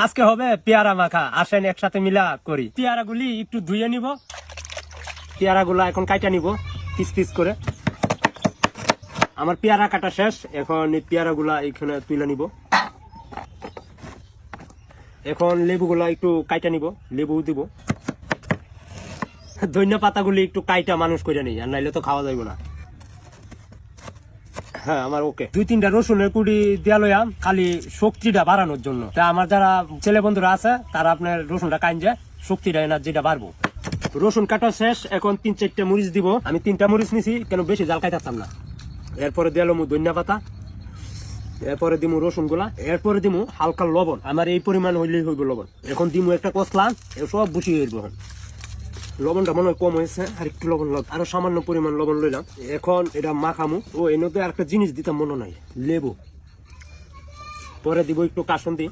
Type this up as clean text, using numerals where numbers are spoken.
আজকে হবে পেয়ারা মাখা, আসেন একসাথে মিলা করি। পেয়ারা গুলি একটু ধুয়ে নিব, পেয়ারা গুলা এখন কাটা নিব পিস পিস করে। আমার পেয়ারা কাটা শেষ, এখন এই পেয়ারা গুলা এখানে তুলে নিব। এখন লেবু গুলা একটু কাটা নিব, লেবু দিব। ধনিয়া পাতাগুলি একটু কাইটা মানুষ করে নেই, আর নাইলে তো খাওয়া যাইব না। হ্যাঁ আমার ওকে। 2-3টা রসুনের কুড়ি দিয়া লইয়াম, খালি শক্তিটা বাড়ানোর জন্য। তা আমার যারা ছেলে বন্ধুরা আছে তারা আপনার রসুনটা কাইনজে শক্তিটা এনার্জিটা বাড়বো। রসুন কাটা শেষ, এখন 3-4টা মরিচ দিব। আমি 3টা মরিচ নিছি, কেন বেশি জাল কাটাতাম না। এরপরে দিলাম ধনিয়া পাতা, এরপরে দিমু রসুন গুলা, এরপরে দিমু হালকা লবণ। আমার এই পরিমাণ হইলেই হইব লবণ। এখন দিমু একটা কসলা, সব বসিয়ে হইব। লবণটা মনে হয় কম হয়েছে, আর একটু লবণ আরো সামান্য পরিমাণ লবণ লইলাম। এখন এটা মাখামু। ও এর মধ্যে আরেকটা জিনিস দিতাম মনে নাই, লেবু। পরে দিব একটু কাসুন্দি।